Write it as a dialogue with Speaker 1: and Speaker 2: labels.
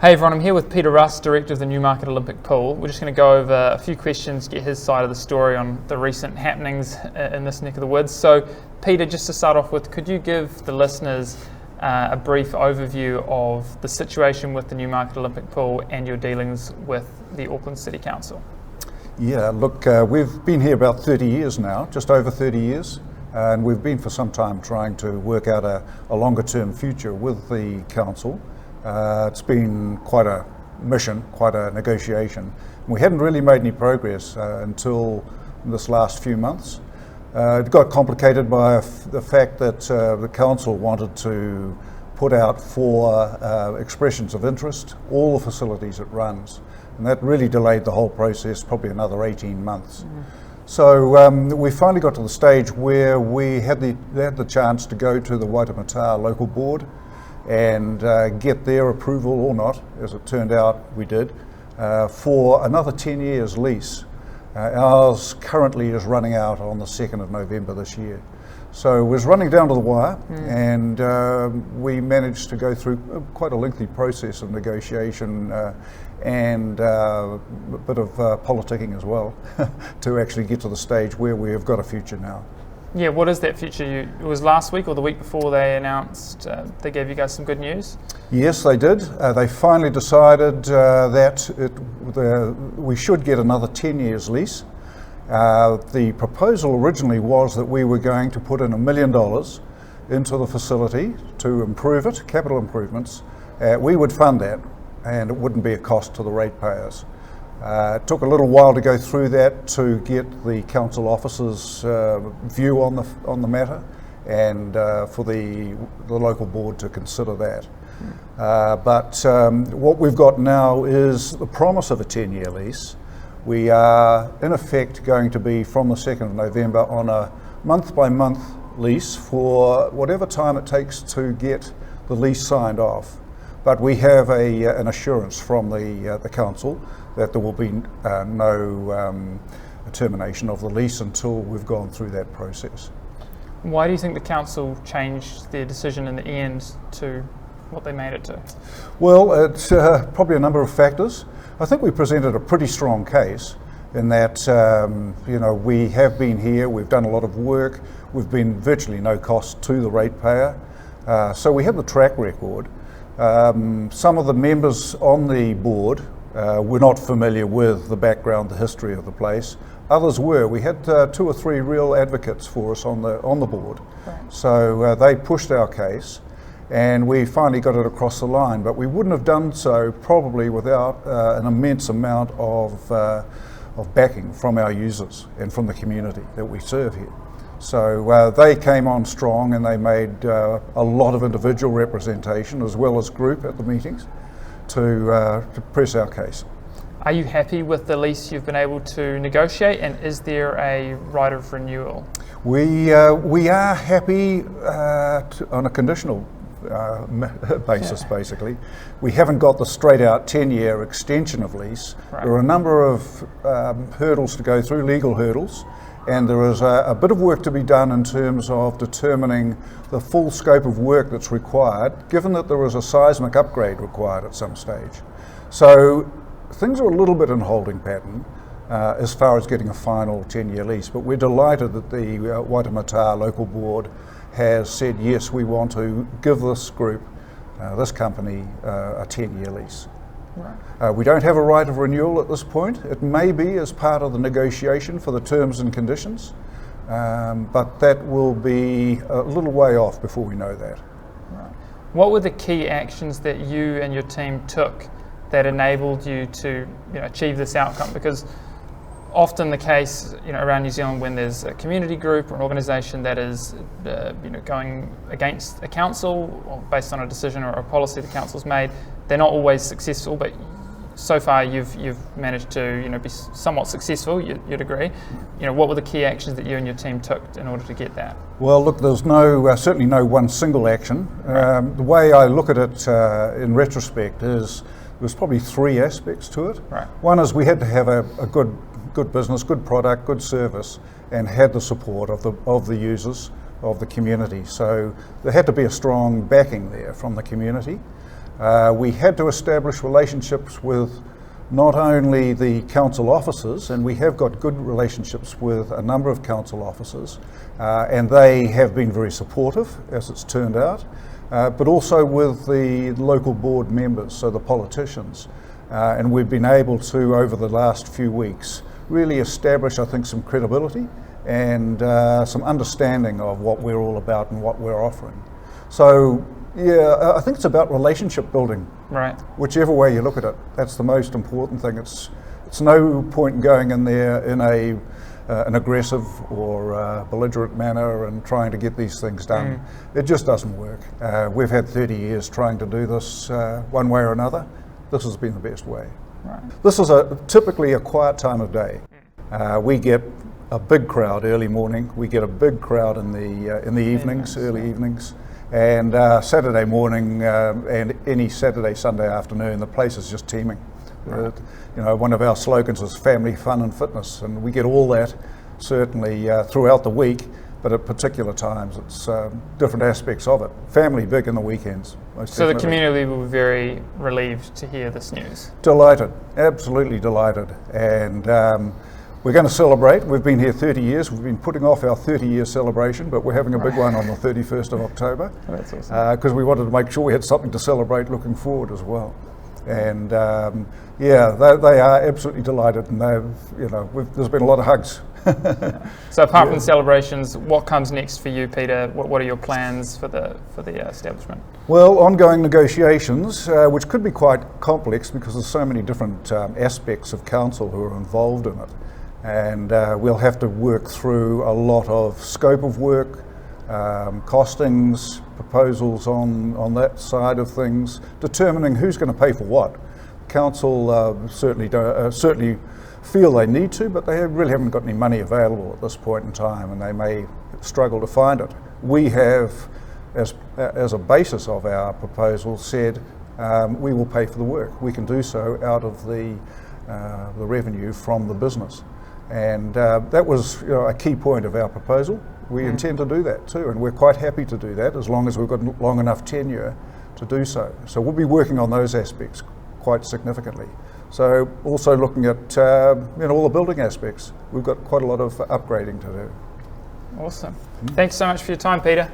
Speaker 1: Hey everyone, I'm here with Peter Russ, Director of the Newmarket Olympic Pool. We're just going to go over a few questions, get his side of the story on the recent happenings in this neck of the woods. So Peter, just to start off with, could you give the listeners a brief overview of the situation with the Newmarket Olympic Pool and your dealings with the Auckland City Council?
Speaker 2: Yeah, look, we've been here about 30 years now, just over 30 years, and we've been for some time trying to work out a longer term future with the council. It's been quite a mission, quite a negotiation. We hadn't really made any progress until this last few months. It got complicated by the fact that the council wanted to put out for expressions of interest all the facilities it runs, and that really delayed the whole process, probably another 18 months. So we finally got to the stage where we had the chance to go to the Waitemata local board and get their approval or not, as it turned out we did, for another 10 years lease. Ours currently is running out on the 2nd of November this year. So it was running down to the wire, and we managed to go through quite a lengthy process of negotiation and a bit of politicking as well to actually get to the stage where we have got a future now.
Speaker 1: Yeah, what is that future? It was last week or the week before they announced, they gave you guys some good news?
Speaker 2: Yes, they did. They finally decided that we should get another 10 years lease. The proposal originally was that we were going to put in $1 million into the facility to improve it, capital improvements. We would fund that, and it wouldn't be a cost to the ratepayers. It took a little while to go through that to get the council officers' view on the matter, and for the local board to consider that. But what we've got now is the promise of a 10-year lease. We are in effect going to be from the 2nd of November on a month-by-month lease for whatever time it takes to get the lease signed off. But we have an assurance from the council that there will be no termination of the lease until we've gone through that process.
Speaker 1: Why do you think the council changed their decision in the end to what they made it to?
Speaker 2: Well, it's probably a number of factors. I think we presented a pretty strong case in that we have been here, we've done a lot of work, we've been virtually no cost to the ratepayer, so we have the track record. Some of the members on the board were not familiar with the background, the history of the place. Others were. We had 2 or 3 real advocates for us on the board.
Speaker 1: Right.
Speaker 2: So they pushed our case, and we finally got it across the line. But we wouldn't have done so probably without an immense amount of backing from our users and from the community that we serve here. So they came on strong, and they made a lot of individual representation as well as group at the meetings to press our case.
Speaker 1: Are you happy with the lease you've been able to negotiate, and is there a right of renewal?
Speaker 2: We are happy on a conditional basis, basically. We haven't got the straight out 10-year extension of lease. Right. There are a number of hurdles to go through, legal hurdles, and there is a bit of work to be done in terms of determining the full scope of work that's required, given that there is a seismic upgrade required at some stage. So things are a little bit in holding pattern as far as getting a final 10-year lease, but we're delighted that the Waitemata local board has said, yes, we want to give this group, this company, a 10-year lease. Right. We don't have a right of renewal at this point. It may be as part of the negotiation for the terms and conditions, but that will be a little way off before we know that.
Speaker 1: Right. What were the key actions that you and your team took that enabled you to achieve this outcome? Because often the case around New Zealand, when there's a community group or an organisation that is going against a council or based on a decision or a policy the council's made, they're not always successful, but so far you've managed to be somewhat successful, you'd agree. What were the key actions that you and your team took in order to get that?
Speaker 2: Well, look, there's certainly no one single action. The way I look at it in retrospect is there's probably 3 aspects to it.
Speaker 1: Right.
Speaker 2: One is we had to have a good business, good product, good service, and had the support of the users, of the community. So there had to be a strong backing there from the community. We had to establish relationships with not only the council officers, and we have got good relationships with a number of council officers, and they have been very supportive, as it's turned out, but also with the local board members, so the politicians. And we've been able to, over the last few weeks, really establish, I think, some credibility and some understanding of what we're all about and what we're offering. So, yeah, I think it's about relationship building.
Speaker 1: Right.
Speaker 2: Whichever way you look at it, that's the most important thing. It's no point in going in there in an aggressive or belligerent manner and trying to get these things done. It just doesn't work. We've had 30 years trying to do this one way or another. This has been the best way.
Speaker 1: Right.
Speaker 2: This is typically a quiet time of day. We get a big crowd early morning. We get a big crowd in the evenings, early evenings. And Saturday morning and any Saturday, Sunday afternoon, the place is just teeming.
Speaker 1: Right.
Speaker 2: You know, one of our slogans is family, fun and fitness, and we get all that certainly throughout the week, but at particular times it's different aspects of it. Family big in the weekends.
Speaker 1: So the community will be very relieved to hear this news.
Speaker 2: Delighted, absolutely delighted. And we're going to celebrate. We've been here 30 years. We've been putting off our 30-year celebration, but we're having a big one on the 31st of October.
Speaker 1: That's awesome.
Speaker 2: Because we wanted to make sure we had something to celebrate looking forward as well. And yeah, they are absolutely delighted, and there's been a lot of hugs.
Speaker 1: So apart from the celebrations, what comes next for you, Peter? What are your plans for the establishment?
Speaker 2: Well, ongoing negotiations, which could be quite complex because there's so many different aspects of council who are involved in it. And we'll have to work through a lot of scope of work, costings, proposals on that side of things, determining who's going to pay for what. Council certainly feel they need to, but they really haven't got any money available at this point in time, and they may struggle to find it. We have, as a basis of our proposal, said we will pay for the work. We can do so out of the revenue from the business. And that was a key point of our proposal. We intend to do that too, and we're quite happy to do that as long as we've got long enough tenure to do so. So we'll be working on those aspects quite significantly. So also looking at all the building aspects. We've got quite a lot of upgrading to do.
Speaker 1: Awesome. Thanks so much for your time, Peter.